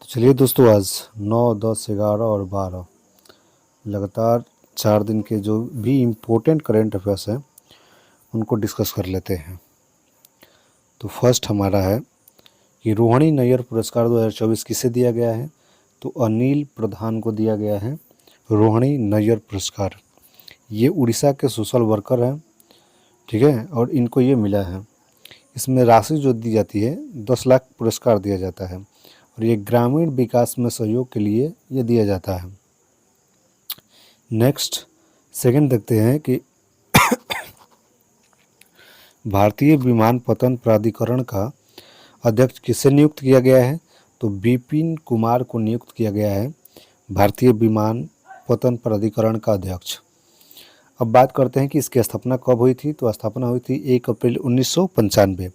चलिए दोस्तों, आज 9, 10, 11 और 12 लगातार 4 दिन के जो भी इम्पोर्टेंट करेंट अफेयर्स हैं उनको डिस्कस कर लेते हैं। तो फर्स्ट हमारा है कि रोहिणी नैयर पुरस्कार 2024 किसे दिया गया है। तो अनिल प्रधान को दिया गया है रोहिणी नैयर पुरस्कार। ये उड़ीसा के सोशल वर्कर हैं, ठीक है, और इनको ये मिला है। इसमें राशि जो दी जाती है 10 लाख पुरस्कार दिया जाता है और ये ग्रामीण विकास में सहयोग के लिए ये दिया जाता है। नेक्स्ट सेकंड देखते हैं कि भारतीय विमानपत्तन प्राधिकरण का अध्यक्ष किसे नियुक्त किया गया है। तो विपिन कुमार को नियुक्त किया गया है भारतीय विमानपत्तन प्राधिकरण का अध्यक्ष। अब बात करते हैं कि इसकी स्थापना कब हुई थी। तो स्थापना हुई थी 1 अप्रैल 1995।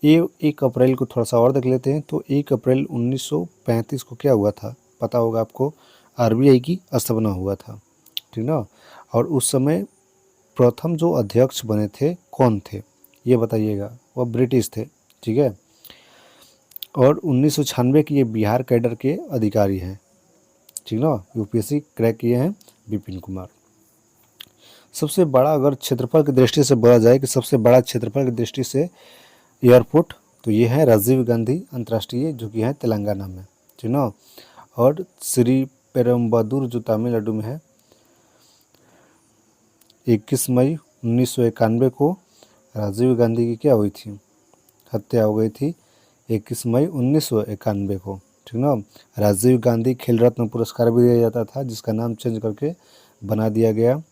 ये 1 अप्रैल को थोड़ा सा और देख लेते हैं। तो 1 अप्रैल 1935 को क्या हुआ था, पता होगा आपको, आरबीआई की स्थापना हुआ था, ठीक ना। और उस समय प्रथम जो अध्यक्ष बने थे कौन थे ये बताइएगा, वह ब्रिटिश थे, ठीक है। और 1996 की ये बिहार कैडर के अधिकारी हैं, ठीक ना। यूपीएससी क्रैक किए हैं विपिन कुमार। सबसे बड़ा अगर क्षेत्रफल की दृष्टि से बोला जाए कि सबसे बड़ा क्षेत्रफल की दृष्टि से एयरपोर्ट, तो ये है राजीव गांधी अंतर्राष्ट्रीय, जो कि है तेलंगाना में, ठीक ना। और श्री पेरम्बदूर जो तमिलनाडु में है, 21 मई 1991 को राजीव गांधी की क्या हुई थी, हत्या हो गई थी 21 मई 1991 को, ठीक ना। राजीव गांधी खेल रत्न पुरस्कार भी दिया जाता था, जिसका नाम चेंज करके बना दिया गया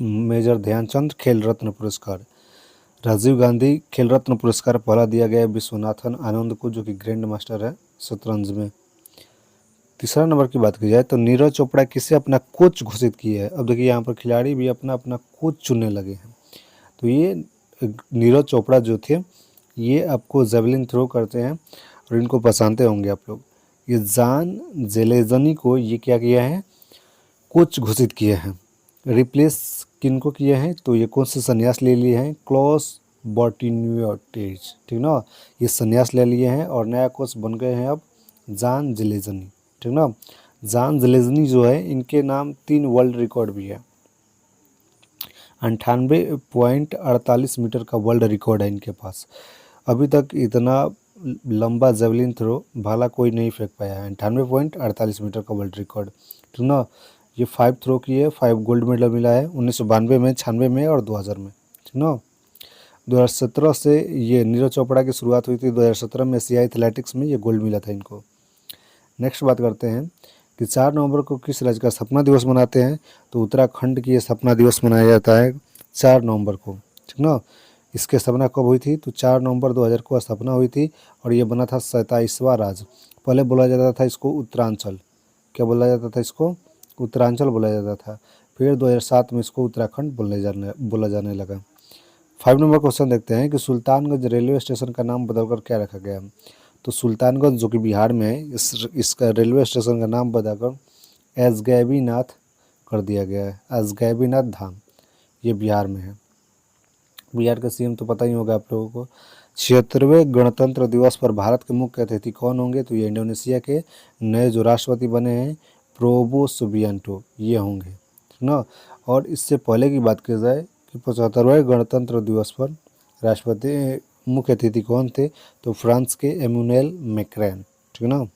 मेजर ध्यानचंद खेल रत्न पुरस्कार। राजीव गांधी खेल रत्न पुरस्कार पहला दिया गया विश्वनाथन आनंद को, जो कि ग्रैंड मास्टर है शतरंज में। तीसरा नंबर की बात की जाए तो नीरज चोपड़ा किसे अपना कोच घोषित किया है। अब देखिए यहाँ पर खिलाड़ी भी अपना अपना कोच चुनने लगे हैं। तो ये नीरज चोपड़ा जो थे ये आपको जेवलिन थ्रो करते हैं और इनको पहचानते होंगे आप लोग। ये जान जेलेजनी को ये क्या किया है, कोच घोषित किए हैं। रिप्लेस किनको किए हैं, तो ये कौन से संन्यास ले लिए हैं, क्लॉस बॉटिन्यूटेज, ठीक ना। ये संन्यास ले लिए हैं और नया कोच बन गए हैं अब जान जेलेजनी, ठीक ना। जान जेलेजनी जो है इनके नाम 3 वर्ल्ड रिकॉर्ड भी है। 98.48 मीटर का वर्ल्ड रिकॉर्ड है इनके पास। अभी तक इतना लंबा जेवलिन थ्रो भाला कोई नहीं फेंक पाया है। 98.48 मीटर का वर्ल्ड रिकॉर्ड, ठीक ना। ये 5 थ्रो की है, 5 गोल्ड मेडल मिला है 1992 में, 96 में और 2000 में, ठीक ना। 2017 से ये नीरज चोपड़ा की शुरुआत हुई थी। 2017 में एशियाई एथलेटिक्स में ये गोल्ड मिला था इनको। नेक्स्ट बात करते हैं कि 4 नवंबर को किस राज्य का स्थापना दिवस मनाते हैं। तो उत्तराखंड की स्थापना दिवस मनाया जाता है 4 नवंबर को, ठीक ना। इसकी स्थापना कब हुई थी, तो 4 नवंबर 2000 को स्थापना हुई थी और ये बना था 27वां राज्य। पहले बोला जाता था इसको उत्तरांचल, क्या बोला जाता था इसको, उत्तरांचल बोला जाता था। फिर 2007 में इसको उत्तराखंड बोला जाने लगा। 5 नंबर क्वेश्चन देखते हैं कि सुल्तानगंज रेलवे स्टेशन का नाम बदलकर क्या रखा गया। तो सुल्तानगंज जो कि बिहार में है, इसका रेलवे स्टेशन का नाम बदलकर एसगैबीनाथ कर दिया गया है। एसगैबीनाथ धाम, ये बिहार में है। बिहार का सीएम तो पता ही होगा आप लोगों को। 76वें गणतंत्र दिवस पर भारत के मुख्य अतिथि कौन होंगे। तो ये इंडोनेशिया के नए जो राष्ट्रपति बने हैं प्रोबो सुबियांटो, ये होंगे, ठीक ना। और इससे पहले की बात की जाए कि 75वें गणतंत्र दिवस पर राष्ट्रपति मुख्य अतिथि कौन थे। तो फ्रांस के एमुनुएल मैक्रॉन, ठीक ना।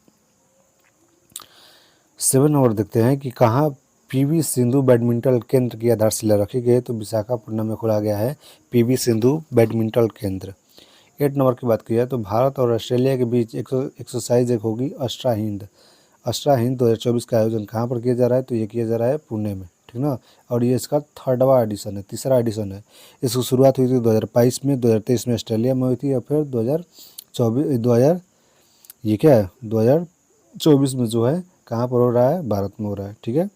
7 नंबर देखते हैं कि कहाँ पीवी सिंधु बैडमिंटन केंद्र की आधारशिला रखी गई। तो विशाखापट्टनम में खोला गया है पीवी सिंधु बैडमिंटन केंद्र। 8 नंबर की बात की जाए तो भारत और ऑस्ट्रेलिया के बीच एक्सरसाइज एक होगी अष्टा हिंद। अष्टा हिंद 2024 का आयोजन कहाँ पर किया जा रहा है। तो ये किया जा रहा है पुणे में, ठीक ना। और ये इसका 3rd एडिशन है, तीसरा एडिशन है। इसकी शुरुआत हुई थी 2022 में, 2023 में ऑस्ट्रेलिया में हुई थी और फिर 2024 ये क्या है 2024 में जो है कहाँ पर हो रहा है, भारत में हो रहा है, ठीक है।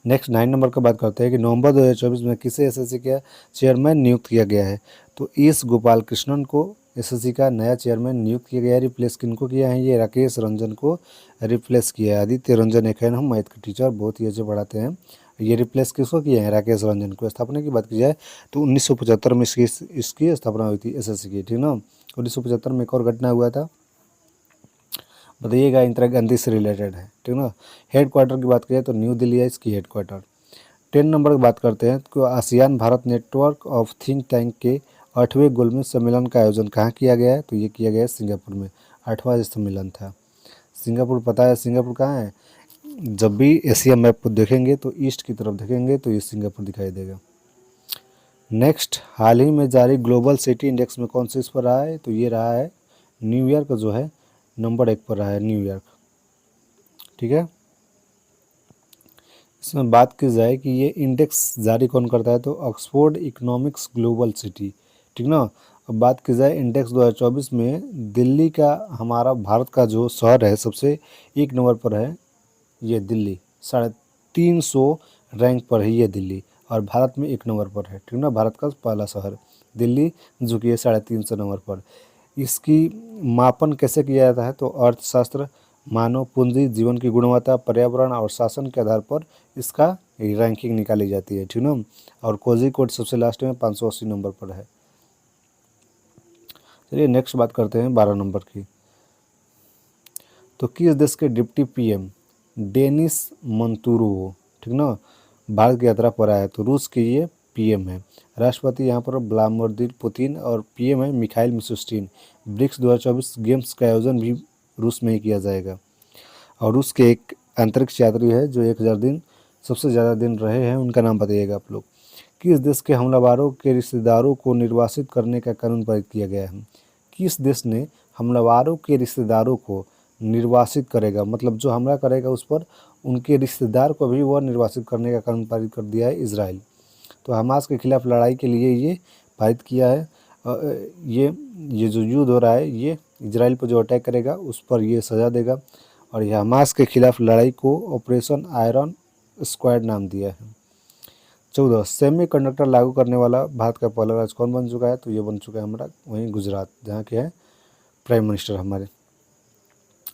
नेक्स्ट 9 नंबर का बात करते हैं कि नवंबर 2024 में किसे एसएससी का चेयरमैन नियुक्त किया गया है। तो एस गोपाल कृष्णन को एसएससी का नया चेयरमैन नियुक्त किया गया है। रिप्लेस किनको किया है, ये राकेश रंजन को रिप्लेस किया है। आदित्य रंजन एक है, हम मैथ के टीचर बहुत ही अच्छे पढ़ाते हैं। ये रिप्लेस किसको किया है, राकेश रंजन को। स्थापना की बात की जाए तो 1975 में इसकी स्थापना हुई थी एसएससी की, ठीक ना। 1975 में एक और घटना हुआ था बताइएगा इंदिरा गांधी से रिलेटेड है, ठीक ना। हेड क्वार्टर की बात करें तो न्यू दिल्ली है इसकी हेड क्वार्टर। 10 नंबर की बात करते हैं तो ASEAN Bharat network of think tank के 8वें गोलमेज सम्मेलन का आयोजन कहाँ किया गया है, तो ये किया गया है सिंगापुर में। 8वां सम्मेलन था सिंगापुर। पता है सिंगापुर कहाँ है? जब भी एशिया मैप को देखेंगे तो ईस्ट की तरफ देखेंगे तो ये सिंगापुर दिखाई देगा। नेक्स्ट, हाल ही में जारी ग्लोबल सिटी इंडेक्स में कौन सी इस पर रहा है, तो ये रहा है न्यूयॉर्क जो है नंबर 1 पर रहा है न्यूयॉर्क, ठीक है। इसमें बात की जाए कि ये इंडेक्स जारी कौन करता है, तो ऑक्सफोर्ड इकोनॉमिक्स ग्लोबल सिटी, ठीक ना। अब बात की जाए इंडेक्स 2024 में दिल्ली का, हमारा भारत का जो शहर है सबसे 1 नंबर पर है ये दिल्ली, 350 रैंक पर है ये दिल्ली, और भारत में 1 नंबर पर है, ठीक ना। भारत का पहला शहर दिल्ली जो कि है 350 नंबर पर। इसकी मापन कैसे किया जाता है, तो अर्थशास्त्र, मानव पूंजी, जीवन की गुणवत्ता, पर्यावरण और शासन के आधार पर इसका रैंकिंग निकाली जाती है, ठीक ना। और कोझिकोड सबसे लास्ट में 580 नंबर पर है। चलिए नेक्स्ट बात करते हैं 12 नंबर की। तो किस देश के डिप्टी पीएम डेनिस मंतुरोव, ठीक ना, भारत की यात्रा पर आया, तो रूस के ये पीएम है। राष्ट्रपति यहाँ पर व्लादिमीर पुतिन और पीएम है मिखाइल मिशुस्टिन। ब्रिक्स 2024 गेम्स का आयोजन भी रूस में ही किया जाएगा। और रूस के एक अंतरिक्ष यात्री है जो 1000 दिन सबसे ज़्यादा दिन रहे हैं, उनका नाम बताइएगा आप लोग। किस देश के हमलावरों के रिश्तेदारों को निर्वासित करने का कानून पारित किया गया है? किस देश ने हमलावरों के रिश्तेदारों को निर्वासित करेगा, मतलब जो हमला करेगा उस पर उनके रिश्तेदार को भी वह निर्वासित करने का कानून पारित कर दिया है इजराइल। तो हमास के खिलाफ लड़ाई के लिए ये पारित किया है। ये जो युद्ध हो रहा है ये इजराइल पर जो अटैक करेगा उस पर ये सज़ा देगा। और यह हमास के खिलाफ लड़ाई को ऑपरेशन आयरन स्क्वाड नाम दिया है। 14, सेमी कंडक्टर लागू करने वाला भारत का पहला राज्य कौन बन चुका है, तो ये बन चुका है हमारा वहीं गुजरात, जहाँ के है प्राइम मिनिस्टर हमारे।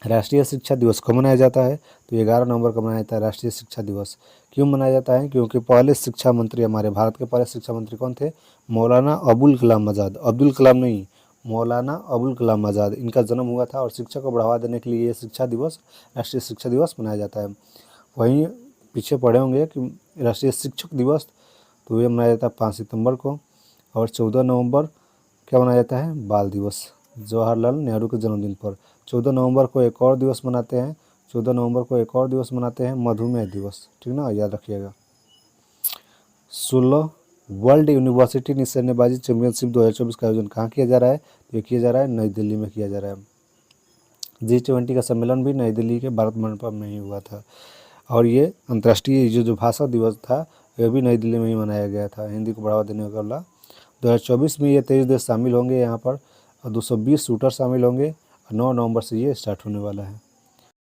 राष्ट्रीय शिक्षा दिवस कब मनाया जाता है, तो 11 नवंबर को मनाया जाता है राष्ट्रीय शिक्षा दिवस। क्यों मनाया जाता है, क्योंकि पहले शिक्षा मंत्री, हमारे भारत के पहले शिक्षा मंत्री कौन थे? मौलाना अबुल कलाम आज़ाद, अब्दुल कलाम नहीं, मौलाना अबुल कलाम आज़ाद, इनका जन्म हुआ था। और शिक्षा को बढ़ावा देने के लिए ये शिक्षा दिवस, राष्ट्रीय शिक्षा दिवस मनाया जाता है। वहीं पीछे पढ़े होंगे कि राष्ट्रीय शिक्षक दिवस, तो ये मनाया जाता है 5 सितंबर को। और 14 नवंबर क्या मनाया जाता है? बाल दिवस, जवाहरलाल नेहरू के जन्मदिन पर। 14 नवंबर को एक और दिवस मनाते हैं, 14 नवंबर को एक और दिवस मनाते हैं, मधुमेह दिवस, ठीक ना, याद रखिएगा। 16, वर्ल्ड यूनिवर्सिटी निशानेबाजी चैंपियनशिप 2024 का आयोजन कहाँ किया जा रहा है, तो ये किया जा रहा है नई दिल्ली में किया जा रहा है। G20 का सम्मेलन भी नई दिल्ली के भारत मंडपम में ही हुआ था। और ये अंतर्राष्ट्रीय जो भाषा दिवस था यह भी नई दिल्ली में ही मनाया गया था, हिंदी को बढ़ावा देने वाला। 2024 में ये 23 देश शामिल होंगे यहाँ पर, और 220 शूटर शामिल होंगे। 9 नवंबर से ये स्टार्ट होने वाला है।